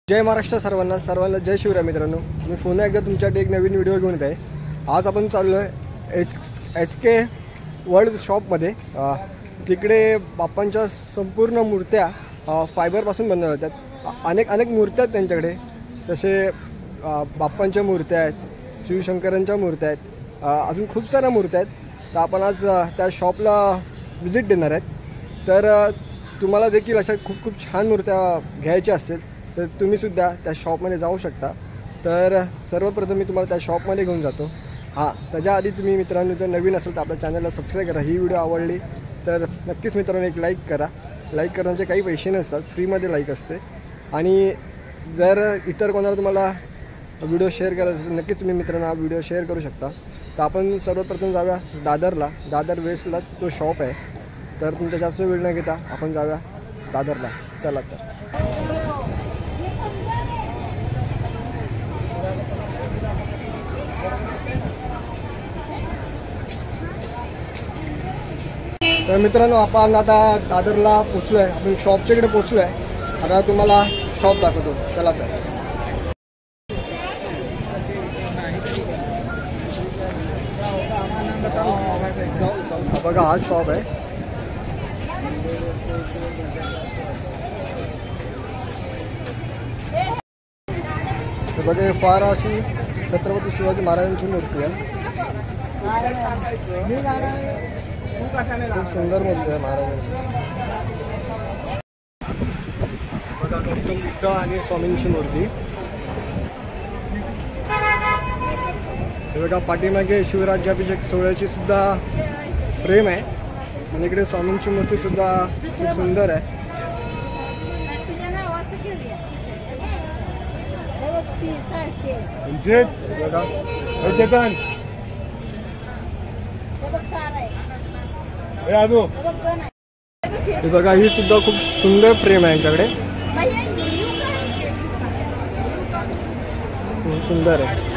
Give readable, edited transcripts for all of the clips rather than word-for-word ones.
जय महाराष्ट्र सर्वांना जय शिवराय मित्रांनो। मी पुन्हा एकदा तुमच्यासाठी एक नवीन व्हिडिओ घेऊन येत आहे। आज आपण चाललो आहे एस के वर्ल्ड शॉपमध्ये। तिकडे बाप्पांच्या संपूर्ण मूर्त्या फायबरपासून बनवल्या जातात। अनेक मूर्त्या आहेत त्यांच्याकडे, जसे बाप्पांच्या मूर्त्या आहेत, शिवशंकरांच्या मूर्त्या आहेत, अजून खूप साऱ्या मूर्त्या आहेत। तर आपण आज त्या शॉपला व्हिजिट देणार आहेत। तर तुम्हाला देखील अशा खूप छान मूर्त्या घ्यायच्या असतील तर तुम्ही सुद्धा त्या शॉपमध्ये जाऊ शकता। तर सर्वप्रथम मी तुम्हाला त्या शॉपमध्ये घेऊन जातो। त्याच्या आधी तुम्ही मित्रांनो जर नवीन असेल तर आपल्या चॅनलला सबस्क्राईब करा। ही व्हिडिओ आवडली तर नक्कीच मित्रांनो एक लाईक करा। लाईक करण्याचे काही पैसे नसतात, फ्रीमध्ये लाईक असते। आणि जर इतर कोणाला तुम्हाला व्हिडिओ शेअर करायचा असेल तर नक्कीच तुम्ही मित्रांनो हा व्हिडिओ शेअर करू शकता। तर आपण सर्वप्रथम जाऊया दादर वेस्टला तो शॉप आहे। तर तुमचा जास्त वेळ न घेता आपण जाऊया दादरला। चला तर मित्रांनो आपण आता दादरला पोचलो आहे। आपण शॉपच्या इकडे पोचलो आहे। आता तुम्हाला शॉप दाखवतो। चला तर बघा, हा शॉप आहे। बघा फार अशी छत्रपती शिवाजी महाराजांची मूर्ती आहे। खूप सुंदर मूर्ती आहे महाराजांची। बघा गौतम बुद्ध आणि स्वामींची मूर्ती। बघा पाठीमागे शिवराज्याभिषेक सोहळ्याची सुद्धा फ्रेम आहे आणि इकडे स्वामींची मूर्ती सुद्धा खूप सुंदर आहे। बघा ही सुद्धा खूप सुंदर फ्रेम आहे यांच्याकडे, खूप सुंदर आहे।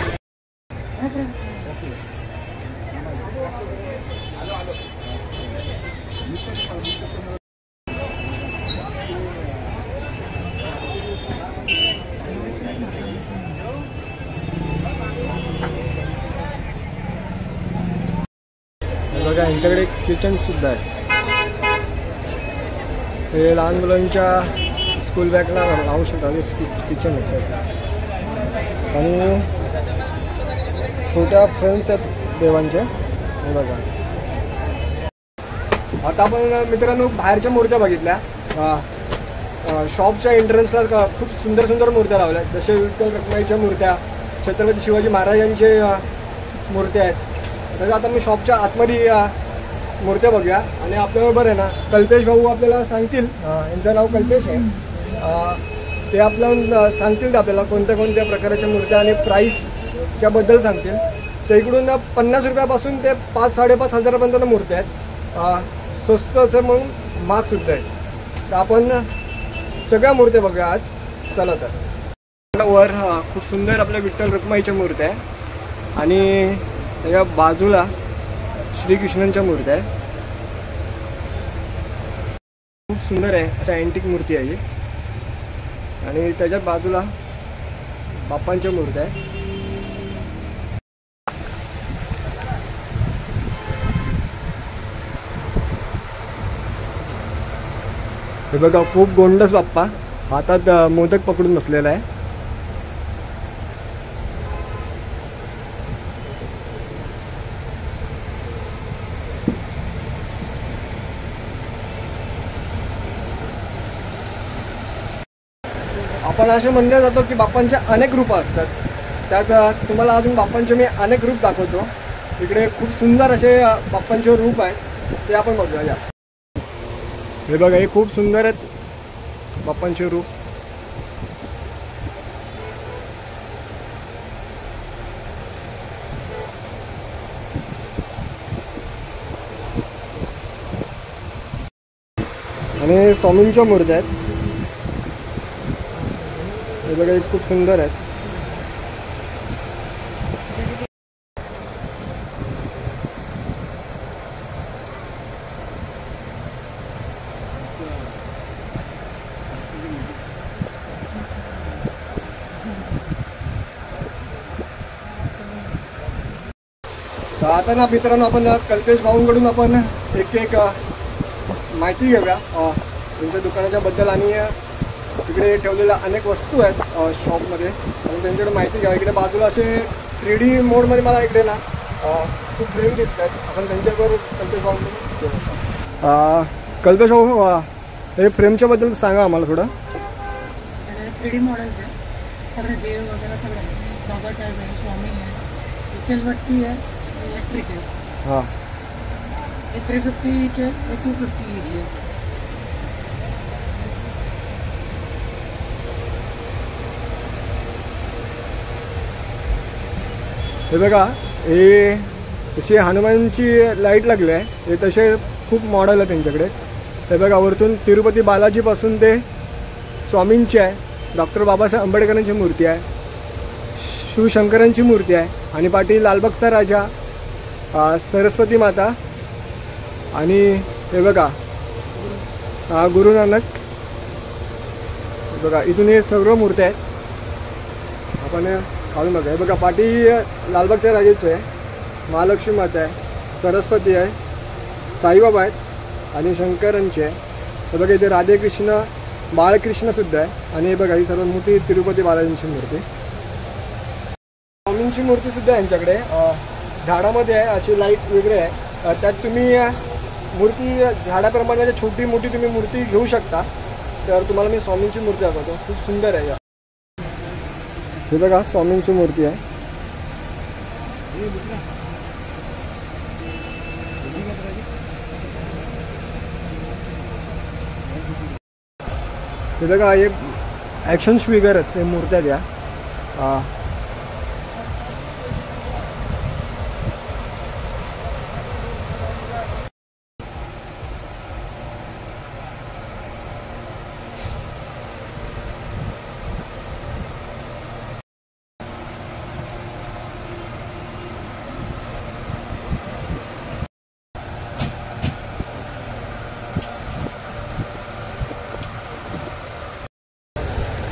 बघा यांच्याकडे किचन सुद्धा आहे। हे लहान मुलांच्या स्कूल बॅगला लावू शकता किचन आहे। आणि छोट्या फ्रेम्स आहेत देवांच्या। बघा आता आपण मित्रांनो बाहेरच्या मूर्त्या बघितल्या। शॉपच्या एंट्रन्सला खूप सुंदर मूर्त्या लावल्या, जसे विठ्ठल रखुमाईच्या मूर्त्या, छत्रपती शिवाजी महाराजांचे मूर्त्या आहेत। तर आता मी शॉपच्या आतमध्ये मूर्त्या बघूया। आणि आपल्याबरोबर आहे ना कल्पेश भाऊ आपल्याला सांगतील, यांचं नाव कल्पेश आहे। ते आपल्याला सांगतील आपल्याला कोणत्या प्रकारच्या मूर्त्या आणि प्राईसच्याबद्दल सांगतील। तर इकडून 50 रुपयापासून ते 5-5.5 हजारापर्यंत मूर्त्या आहेत। स्वस्त असं मग महाग सुद्धा आहे। तर आपण सगळ्या मूर्त्या बघूया आज। चला तर वर खूप सुंदर आपल्या विठ्ठल रखुमाईच्या मूर्त्या आहे आणि त्याच्या बाजूला श्रीकृष्णांच्या मूर्त्या आहे। खूप सुंदर आहे अशा अँटिक मूर्ती आहे। आणि त्याच्या बाजूला बाप्पांच्या मूर्त्या आहे। हे बघा खूप गोंडस बाप्पा हातात मोदक पकडून बसलेला आहे। आपण असे म्हणलं जातो की बाप्पांचे अनेक रूप असतात। त्यात तुम्हाला अजून बाप्पांचे मी अनेक रूप दाखवतो। इकडे खूप सुंदर असे बाप्पांचे रूप आहे, ते आपण बघूया। हे बघा हे खूप सुंदर आहेत बाप्पांचे रूप। आणि स्वामींच्या मूर्त्या आहेत। हे बघा खूप सुंदर आहेत। आता ना मित्रांनो आपण कल्पेश भाऊंकडून आपण एक माहिती घेऊया त्यांच्या दुकानाच्या बद्दल आणि तिकडे ठेवलेल्या अनेक वस्तू आहेत शॉपमध्ये आणि त्यांच्याकडे माहिती घ्या. इकडे बाजूला असे 3D मोडमध्ये मला इकडे ना खूप फ्रेम दिसत आहेत. आपण त्यांच्याबरोबर कल्पेश भाऊ कल्पेश भाऊ हे फ्रेमच्या बद्दल सांगा आम्हाला थोडं. 3D मॉडेल्स आहे सगळे देव वगैरे सगळे बाबासाहेब आहे स्वामी आहे विचलवट्टी आहे इलेक्ट्रिक आहे. हां हे 350 इंच आहे हे 250 इंच आहे. हे बघा हे तशी हनुमानची लाईट लागली आहे. हे तसे खूप मॉडेल आहे त्यांच्याकडे. हे बघा वरतून तिरुपती बालाजीपासून ते स्वामींची आहे, डॉक्टर बाबासाहेब आंबेडकरांची मूर्ती आहे, शिवशंकरांची मूर्ती आहे आणि पाठी लालबागचा राजा, सरस्वती माता आणि हे बघा गुरु नानक. बघा इथून हे सर्व मूर्त्या आहेत. आपण काढून बघा. हे बघा पाठी लालबागच्या राजाची आहे, महालक्ष्मी माता आहे, सरस्वती आहे, साईबाबा आहेत आणि शंकरांची आहे. हे बघा इथे राधेकृष्ण बाळकृष्णसुद्धा आहे आणि हे बघा ही सर्वात मोठी तिरुपती बालाजींची मूर्ती. स्वामींची मूर्तीसुद्धा आहे यांच्याकडे. झाडामध्ये आहे अशी लाईट वेगळे आहे. त्यात तुम्ही मूर्ती झाडाप्रमाणे छोटी मोठी तुम्ही मूर्ती घेऊ शकता. तर तुम्हाला मी स्वामींची मूर्ती दाखवतो. खूप सुंदर आहे. हे बघा स्वामींची मूर्ती आहे. हे बघा हे ॲक्शन फिगरच हे मूर्त्या द्या.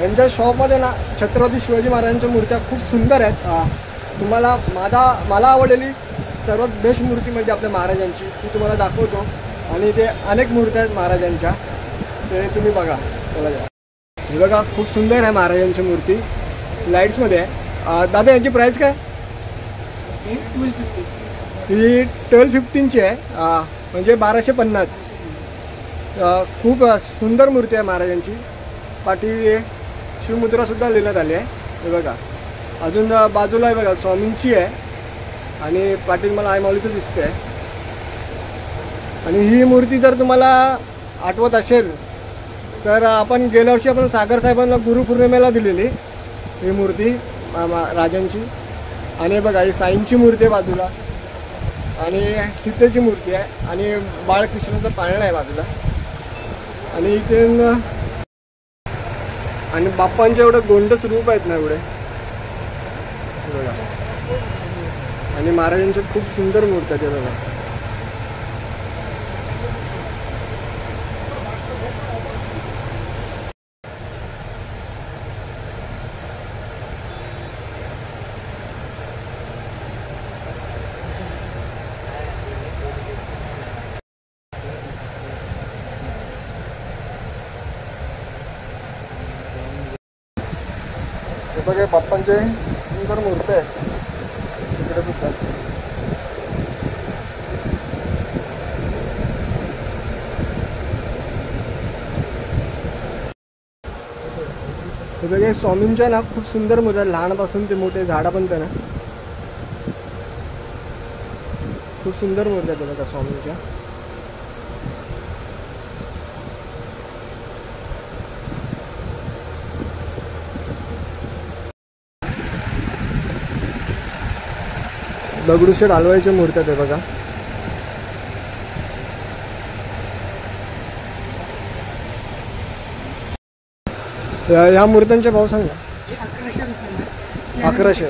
यांच्या शॉपमध्ये ना छत्रपती शिवाजी महाराजांच्या मूर्त्या खूप सुंदर आहेत. तुम्हाला मला आवडलेली सर्वात बेस्ट मूर्ती म्हणजे आपल्या महाराजांची ती तुम्हाला दाखवतो. आणि ते अनेक मूर्त्या आहेत महाराजांच्या, ते तुम्ही बघा. हे बघा खूप सुंदर आहे महाराजांची मूर्ती, लाईट्समध्ये आहे. दादा यांची प्राईस काय? हे 1250. ही 1215ची आहे, म्हणजे 1250. खूप सुंदर मूर्ती आहे महाराजांची. पाठी शिवमुद्रासुद्धा लिहिण्यात आली आहे. हे बघा अजून बाजूला आहे बघा स्वामींची आहे आणि पाटील मला आयमाऊलीचं दिसते आहे. आणि ही मूर्ती जर तुम्हाला आठवत असेल तर आपण गेल्या वर्षी आपण सागर साहेबांना गुरुपौर्णिमेला दिलेली ही मूर्ती राजांची. आणि बघा ही साईंची मूर्ती आहे बाजूला आणि सीतेची मूर्ती आहे आणि बाळकृष्णाचं पाळणं आहे बाजूला. आणि इथे आणि बाप्पांच्या एवढं गोंडस रूप आहेत ना एवढे बघा. आणि महाराजांच्या खूप सुंदर मूर्ती आहेत बघा. हे बघा बाप्पांचे सुंदर मूर्ती आहेत तिकडे सुद्धा. हे बघा स्वामींच्या ना खूप सुंदर मूर्ती आहेत, लहानपासून ते मोठे झाडापर्यंत ना खूप सुंदर मूर्ती आहेत बघा स्वामींच्या. दगडूशेठ हलवाईच्या मूर्त्या आहेत बघा. या मूर्त्यांचे भाव सांगा. 1100 रुपये. 1100.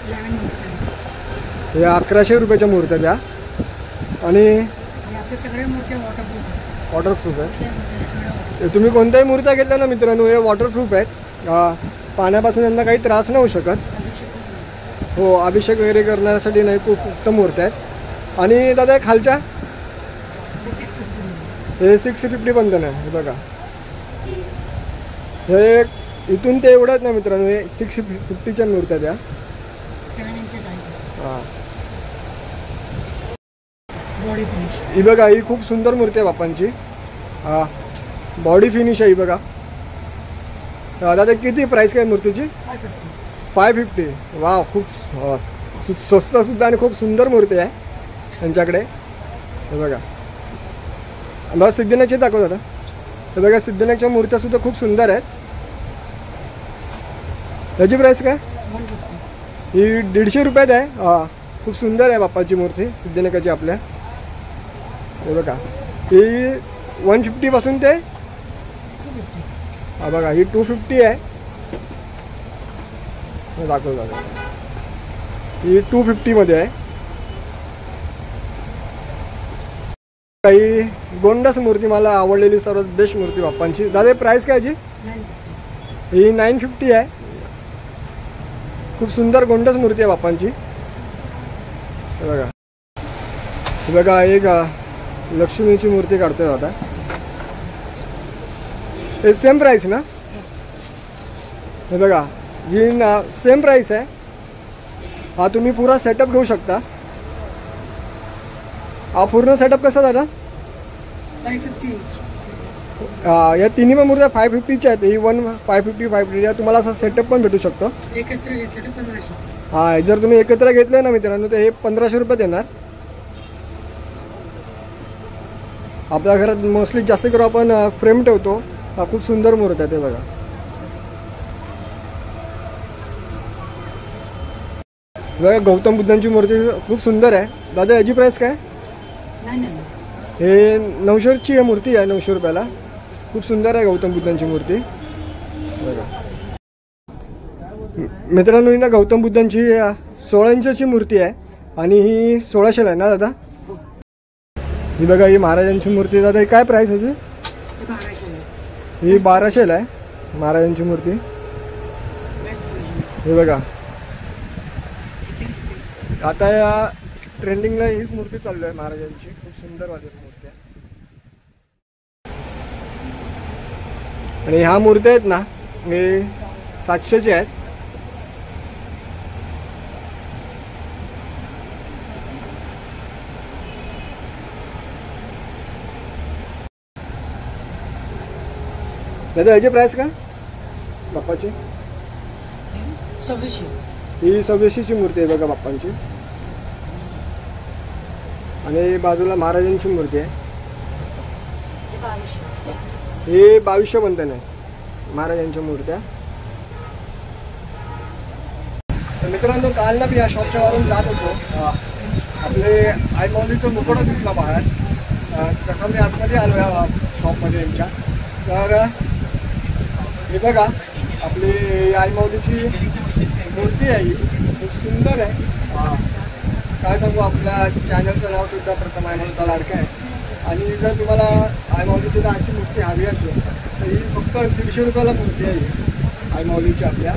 11 इंच. या 1100 रुपयाच्या मूर्त्या द्या. आणि आपले सगळे मूर्त्या वॉटरप्रूफ वॉटरप्रूफ आहे. तुम्ही कोणत्याही मूर्त्या घेतल्या ना मित्रांनो हे वॉटरप्रूफ आहेत. पाण्यापासून यांना काही त्रास नाही होऊ शकत. हो, अभिषेक वगैरे करण्यासाठी नाही खूप उत्तम मूर्त्या आहेत. आणि दादा खालच्या हे 650 बंधन आहे. हे बघा, हे इथून ते एवढंच नाही मित्रांनो, हे 650च्या मूर्त्या त्या 7 इंचेस आहे. हां, बॉडी फिनिश. ही बघा, ही खूप सुंदर मूर्ती आहे बाप्पांची. हां, बॉडी फिनिश आहे ही बघा. दादा किती प्राईस काय मूर्तीची? 550. वा, खूप स्वस्त सुद्धा आणि खूप सुंदर मूर्ती आहे त्यांच्याकडे. हे बघा, मला सिद्धनाथची दाखवत आता. हे बघा, सिद्धनाथच्या मूर्त्या सुद्धा खूप सुंदर आहेत. त्याची प्राईस काय? 150. ही 150 रुपयात आहे. हां, खूप सुंदर आहे बाप्पाची मूर्ती सिद्धनाथाची आपल्या. हे बघा, ही 150 पासून ते 250. हा बघा, ही 250 आहे. दाखव दादा, ही 250 मध्ये आहे. काही गोंडस मूर्ती मला आवडलेली सर्वात बेस्ट मूर्ती बाप्पांची. दादा प्राइस काय जी? 950. ही 950 आहे. खूप सुंदर गोंडस मूर्ती आहे बाप्पांची. हे बघा, हे बघा, एक लक्ष्मीची मूर्ती काढतोय आता. हे सेम प्राइस ना? हे बघा, ही सेम प्राइस आहे. हा तुम्ही पुरा सेटअप घेऊ शकता. हा पूर्ण सेटअप कसा झाला? 550 each. या तिन्ही पण मूर्त्या 550च्या आहेत. ही 550 550 आहे. तुम्हाला असा सेटअप पण भेटू शकतो. एकत्र घेतलं तर 1500. हा, जर तुम्ही एकत्र घेतले ना मित्रांनो, तर हे 1500 रुपयात येणार. आपल्या घरात मोस्टली जास्त करून आपण फ्रेम ठेवतो. हा खूप सुंदर मूर्ती आहे. ते बघा, बघा, गौतम बुद्धांची मूर्ती खूप सुंदर आहे. दादा याची प्राइस काय? 900. हे 900ची मूर्ती आहे. 900 रुपयाला. खूप सुंदर आहे गौतम बुद्धांची मूर्ती. बघा मित्रांनो, ही ना गौतम बुद्धांची 16 इंचची मूर्ती आहे आणि ही 1600ला आहे ना दादा? ही बघा, ही महाराजांची मूर्ती. दादा ही काय प्राइस आहे? 1200 आहे. ही 1200ला आहे महाराजांची मूर्ती. Best quality. हे बघा, आता या ट्रेंडिंगला हीच मूर्ती चालू आहे महाराजांची. खूप सुंदर वाली मूर्ती आहे. आणि ह्या मूर्त्या आहेत ना, हे 700च्या आहेत. दादा याची प्राइस का बाप्पाची? 2600. ही 2600ची मूर्ती आहे बघा बाप्पांची. आणि बाजूला महाराजांची मूर्ती आहे. हे 2200. हे 2200 बंधन आहे महाराजांच्या मूर्त्या. तर मित्रांनो, काल ना मी या शॉपच्या वरून जात होतो. आपले आई माऊलीचं मुकुट दिसला बाहेर. तसं मी आतमध्ये आलो या शॉपमध्ये यांच्या. तर हे बघा, आपली आई माऊलीची मूर्ती आहे. ही खूप सुंदर आहे. काय सांगू, आपल्या चॅनलचं नाव सुद्धा प्रथम आई माऊलीचा लाडका आहे. आणि जर तुम्हाला आई माऊलीची अशी मूर्ती हवी असेल तर ही फक्त 150 रुपयाला मूर्ती आहे ही आई माऊलीची आपल्या.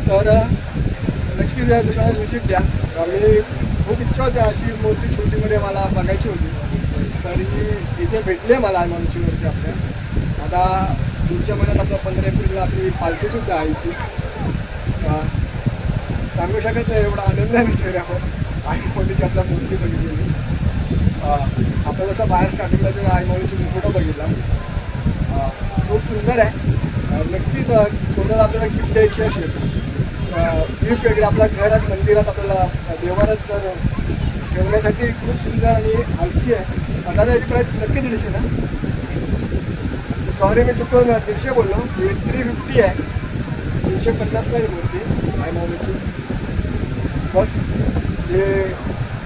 तर नक्कीच या दुकानात व्हिजिट द्या. मी खूप इच्छा होती अशी मूर्ती छोटीमध्ये मला बघायची होती. तरी इथे भेटली आहे मला आई माऊलीची मूर्ती आपल्या. आता पुढच्या महिन्यात आपल्या 15 एप्रिलला आपली पालखीसुद्धा आईची. सांगू शकत नाही एवढा आनंद आहे चेहऱ्यावर आई माऊलीची आपल्या मूर्ती बघितलेली. आपण जसं बाहेर स्टार्टिंगला जे आई माऊलीची मुकुटं बघितला, खूप सुंदर आहे. नक्कीच कोणाला आपल्याला गिफ्ट द्यायची असेल, गिफ्ट वगैरे आपल्या घरात मंदिरात आपल्याला देवारात तर ठेवण्यासाठी खूप सुंदर आणि हलकी आहे. दादा याची प्राईस नक्की 150 ना? सॉरी मी चुकून 150 बोललो. 350 आहे. 350ला ही मूर्ती आई माऊलीची. बस जे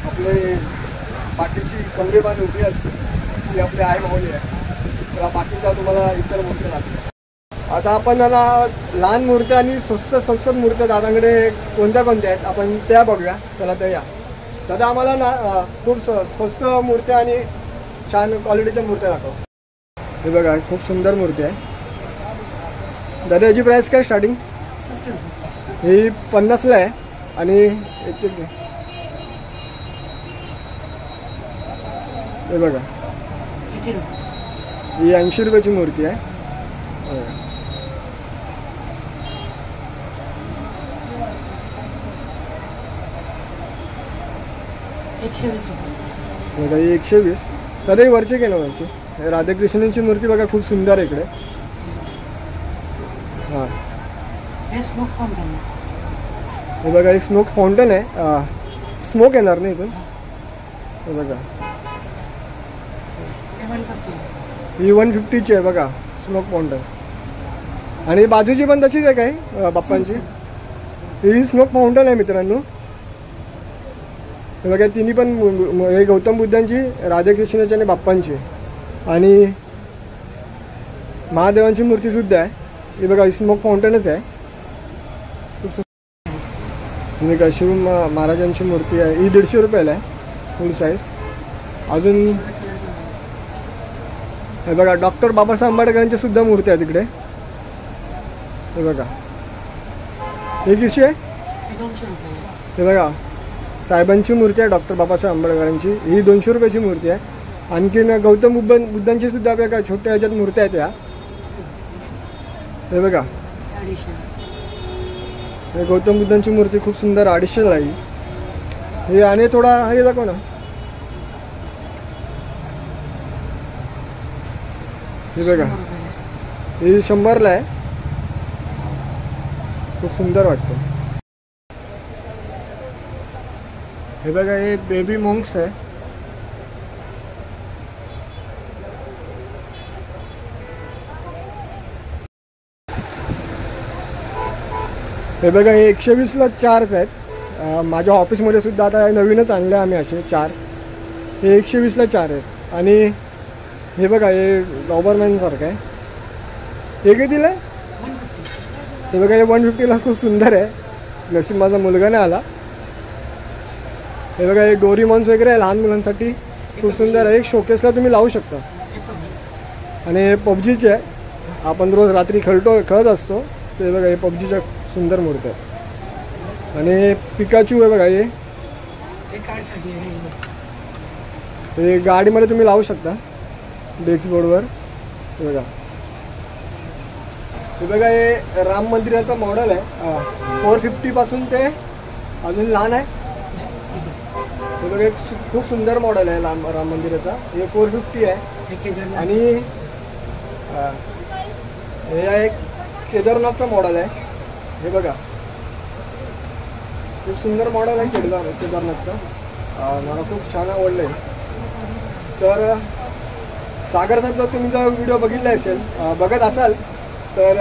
आपले बाकीची कंगेबान उभी असते ती आपली आई माऊली आहे. तर बाकीच्या तुम्हाला इतर मूर्त्या लागतात. आता आपण ना लहान मूर्त्या आणि स्वस्त मूर्त्या दादाकडे कोणत्या आहेत आपण त्या बघूया. चला तर या. दादा आम्हाला ना खूप स्वस्त मूर्त्या आणि छान क्वालिटीच्या मूर्त्या दाखव. हे बघा, खूप सुंदर मूर्ती आहे. दादा याची प्राईस काय स्टार्टिंग? 50 रुपीज. ही 50ला आहे. आणि एक हे बघा 80 रुपीज. ही 80 रुपयाची मूर्ती आहे. एकशे 20 रुपये. बघा ही 120. तरी वरचे केलं वरचे राधाकृष्णांची मूर्ती बघा खूप सुंदर आहे इकडे. हां हे स्मोक फाउंटन आहे. हे बघा एक स्मोक फाउंटन आहे. स्मोक येणार नाही इथून. हे बघा हे 150 आहे. ही 150ची आहे बघा स्मोक फाउंटन. आणि बाजूची पण तशीच आहे काय बाप्पांची. ही स्मोक फाउंटन आहे मित्रांनो. हे बघा तिन्ही पण हे गौतम बुद्धांची, राधाकृष्णाची आणि बाप्पांची. आणि महादेवांची मूर्ती सुद्धा आहे. हे बघा स्मोक फाउंटनच आहे. आणि का शिव महाराजांची मूर्ती आहे. ही 150 रुपयाला आहे फुल साईज. अजून हे बघा डॉक्टर बाबासाहेब आंबेडकरांची सुद्धा मूर्ती आहे तिकडे. हे बघा हे कशी आहे. हे 200 रुपये. हे बघा साहेबांची मूर्ती आहे डॉक्टर बाबासाहेब आंबेडकरांची. ही 200 रुपयाची मूर्ती आहे. आणखीन गौतम बुद्धांची सुद्धा आपल्या छोट्या ह्याच्यात मूर्त्या आहेत या. हे बघा हे गौतम बुद्धांची मूर्ती खूप सुंदर 250 आहे. हे आणि थोडा हे दाखव ना. हे बघा हे 100ला आहे. खूप सुंदर वाटतं. हे बघा हे बेबी मोंक्स आहे. हे बघा हे 120ला 4च आहेत. माझ्या ऑफिसमध्ये सुद्धा आता नवीनच आणले आम्ही असे 4. हे 120ला 4 आहेत. आणि हे बघा हे डॉबरमॅन सारखं आहे. हे कितीला आहे. हे बघा हे 150ला खूप सुंदर आहे. नशीब माझा मुलगा नाही आला. हे बघा हे डोरीमॉन्स वगैरे आहे लहान मुलांसाठी. खूप सुंदर आहे. एक शोकेसला तुम्ही लावू शकता. आणि हे पबजीचे आहे. आपण रोज रात्री खेळत असतो. ते बघा हे पबजीच्या सुंदर मूर्ती आहे. आणि हे पिकाचू आहे बघा. हे गाडीमध्ये तुम्ही लावू शकता डेस्कबोर्डवर. हे बघा हे बघा हे राम मंदिराचं मॉडेल आहे. 450 पासून ते अजून लहान आहे. हे बघा एक खूप सुंदर मॉडेल आहे राम मंदिराचा. हे 450 आहे. आणि हे एक केदारनाथचं मॉडेल आहे. हे बघा खूप सुंदर मॉडेल आहे केदारनाथचं. मला खूप छान आवडलं आहे. तर सागर साहेब जर तुम्ही जर व्हिडिओ बघितला असेल बघत असाल तर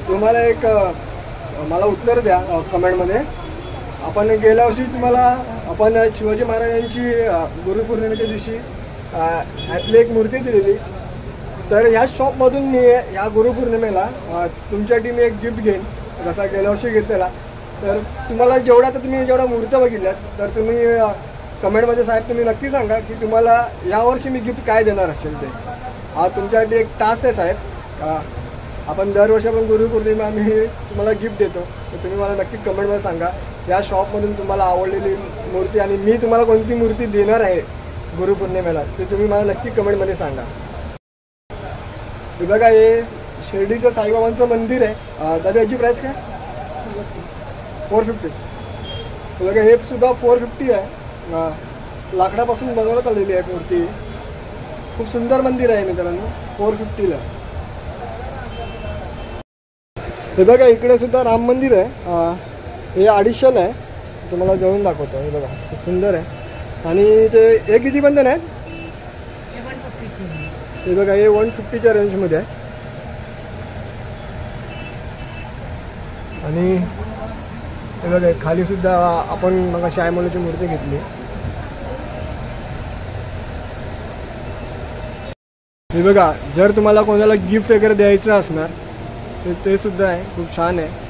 तुम्हाला एक मला उत्तर द्या कमेंटमध्ये. आपण गेल्या वर्षी तुम्हाला आपण शिवाजी महाराजांची गुरुपौर्णिमेच्या दिवशी ह्यातली एक मूर्ती दिलेली. तर ह्या शॉपमधून मी या गुरुपौर्णिमेला तुमच्यासाठी मी एक गिफ्ट घेईन जसा गेल्या वर्षी घेतलेला. तर तुम्हाला जेवढ्या मूर्त्या बघितल्यात तर तुम्ही कमेंटमध्ये साहेब तुम्ही नक्की सांगा की तुम्हाला यावर्षी मी गिफ्ट काय देणार असेल ते. हा तुमच्यासाठी एक टास्क आहे साहेब. आपण दरवर्षी आपण गुरुपौर्णिमा आम्ही तुम्हाला गिफ्ट देतो. तर तुम्ही मला नक्की कमेंटमध्ये सांगा या शॉपमधून तुम्हाला आवडलेली मूर्ती आणि मी तुम्हाला कोणती मूर्ती देणार आहे गुरुपौर्णिमेला ते तुम्ही मला नक्की कमेंटमध्ये सांगा. हे बघा हे शिर्डीचं साईबाबांचं मंदिर आहे. दादा याची प्राईस काय. 450. हे बघा हे सुद्धा 450 आहे. लाकडापासून बनवण्यात आलेली आहे मूर्ती. खूप सुंदर मंदिर आहे मित्रांनो. 450ला. हे बघा इकडे सुद्धा राम मंदिर आहे. हे 250ला आहे. तुम्हाला जवळून दाखवतो. हे बघा खूप सुंदर आहे. आणि ते हे किती बंधन आहेत. हे बघा हे 150च्या रेंजमध्ये आहे. आणि हे बघा खाली सुद्धा आपण मग शायमोलीची मूर्ती घेतली. हे बघा जर तुम्हाला कोणाला गिफ्ट वगैरे द्यायचं असणार तर ते सुद्धा आहे. खूप छान आहे.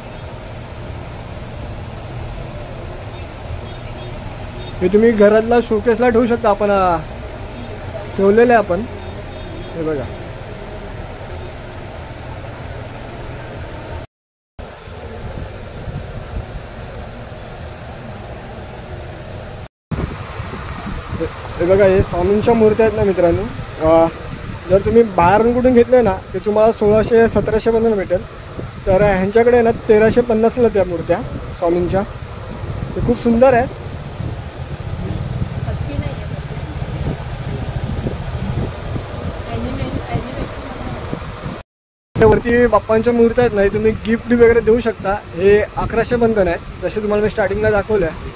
हे तुम्ही घरातला शोकेसला ठेवू शकता. आपण ठेवलेलं आहे आपण. हे बघा हे बघा हे स्वामींच्या मूर्त्या आहेत ना मित्रांनो, जर तुम्ही बाहेरून कुठून घेतले ना ते तुम्हाला 1600-1700 पर्यंत भेटेल. तर ह्यांच्याकडे ना 1350ला त्या मूर्त्या स्वामींच्या, ते खूप सुंदर आहे. वरती बाप्पांच्या मूर्त्या आहेत ना, तुम्ही गिफ्ट वगैरे देऊ शकता. हे 1100 बंधन आहे, जसे तुम्हाला मी स्टार्टिंगला दाखवलं आहे.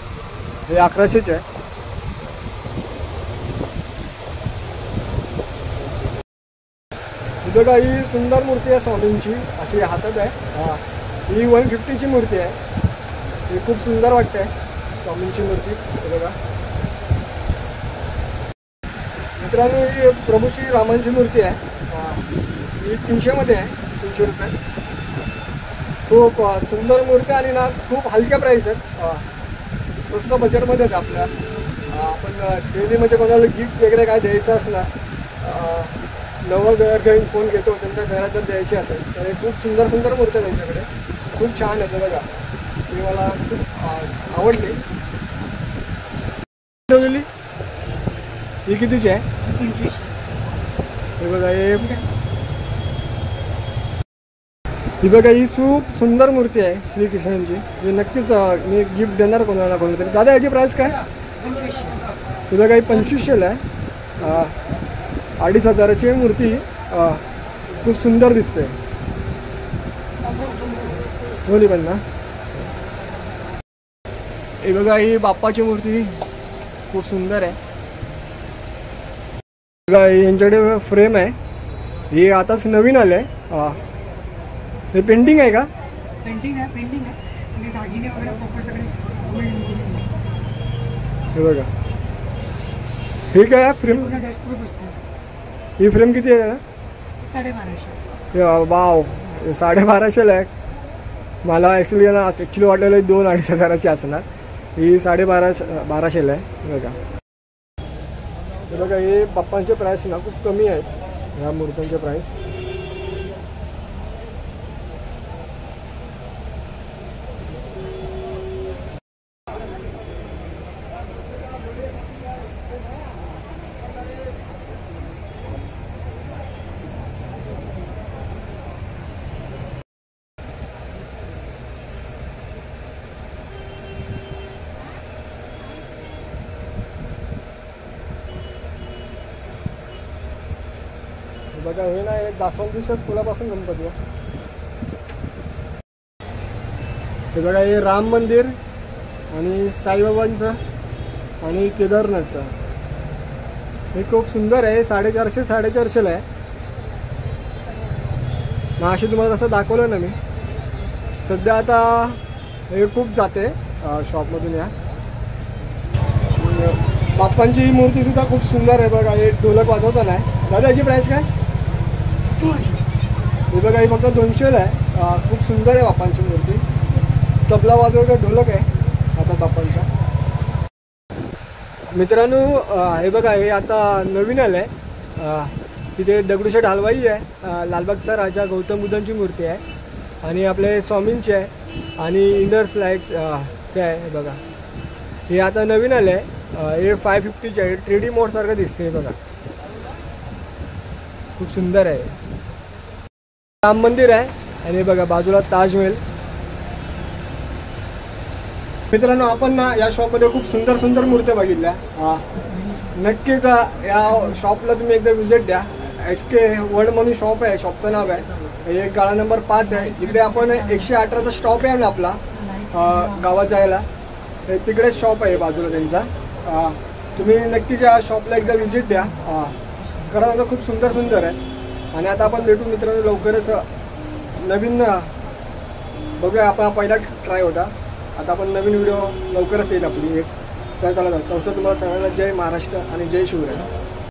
हे 1100चे आहे. बघा ही सुंदर मूर्ती आहे स्वामींची, अशी हातात आहे. ही 150ची मूर्ती आहे. ही खूप सुंदर वाटते स्वामींची मूर्ती. हे बघा मित्रांनो, ही प्रभू श्री रामांची मूर्ती आहे. ही 300 मध्ये आहे, 300 रुपये. खूप सुंदर मूर्ती आणि ना खूप हलक्या प्राईस आहेत, स्वस्त बजेटमध्ये आहेत आपल्या. आपण डेली म्हणजे कोणाला गिफ्ट वगैरे काय द्यायचं असला, नवं घर घेऊन कोण घेतो त्यांच्या घरात जर द्यायची असेल तर हे खूप सुंदर सुंदर मूर्त्या त्यांच्याकडे खूप छान आहे. बघा ती मला खूप आवडली. ठेवलेली ही कितीची आहे? 25. हे बघा ही बघा ही खूप सुंदर मूर्ती आहे श्रीकृष्णांची. हे नक्कीच मी गिफ्ट देणार कोणाला कोणतरी. दादा याची प्राईस काय? 25. ही बघा ही 2500ला आहे. 2500ची मूर्ती खूप सुंदर दिसते. दोन्ही पण ना. हे बघा ही बाप्पाची मूर्ती खूप सुंदर आहे. बघा यांच्याकडे फ्रेम आहे, हे आताच नवीन आलं आहे. हे पेंटिंग आहे का? पेंटिंग आहे आणि दागिने वगैरे प्रॉपर सगळे गोल्ड इम्पोजिंग आहे. हे बघा हे काय फ्रेम? डॅशप्रूफ असते. ही फ्रेम किती आहे? 1250. वाव 1250ला आहे. मला ॲक्च्युली वाटलेलं 2-2.5 हजाराची असणार. ही 1250ला आहे. बघा हे बघा हे बाप्पांचे प्राईस ना खूप कमी आहेत ह्या मूर्त्यांचे प्राईस. बघा हे ना एक दासवंतीच्या पुलापासून गणपती आहे. हे बघा हे राम मंदिर आणि साईबाबांचं आणि केदारनाथचं. हे खूप सुंदर आहे. 450-450ला आहे. अशी तुम्हाला तसं दाखवलं ना मी. सध्या आता हे खूप जाते शॉपमधून. या बाप्पांची ही मूर्ती सुद्धा खूप सुंदर आहे. बघा हे ढोलक वाजवताना आहे. दादा याची प्राईस काय? 200. हे बघा ही फक्त 200ला आहे. खूप सुंदर आहे बाप्पांची मूर्ती. तबला वाजवता ढोलक आहे आता बाप्पांचा. मित्रांनो हे बघा हे आता नवीन आलं आहे. तिथे दगडूशेठ हलवाई आहे, लालबागचा राजा, गौतम बुद्धांची मूर्ती आहे आणि आपले स्वामींची आहे आणि इंडर फ्लॅगचे आहे. हे बघा हे आता नवीन आलं आहे. हे 550चे आहे. 3D मोड सारखं दिसते. हे बघा खूप सुंदर आहे. राम मंदिर आहे आणि बघा बाजूला ताजमहल. मित्रांनो आपण ना या शॉपमध्ये खूप सुंदर सुंदर मूर्त्या बघितल्या. नक्कीच या शॉपला तुम्ही एकदा विजिट द्या. SK वर्ल्ड म्हणून शॉप आहे, शॉपचं नाव आहे. हे गाळा नंबर 5 आहे, जिकडे आपण 118चा स्टॉप आहे ना आपला गावात जायला, तिकडेच शॉप आहे बाजूला त्यांचा. तुम्ही नक्कीच या शॉपला एकदा विजिट द्या. कारण आता खूप सुंदर सुंदर आहे. आणि आता आपण भेटू मित्रांनो लवकरच नवीन. बघूया आपण पहिला ट्राय होता, आता आपण नवीन व्हिडिओ लवकरच येईल आपली एक. चला तसं तुम्हाला सगळ्यांना जय महाराष्ट्र आणि जय शिवराय.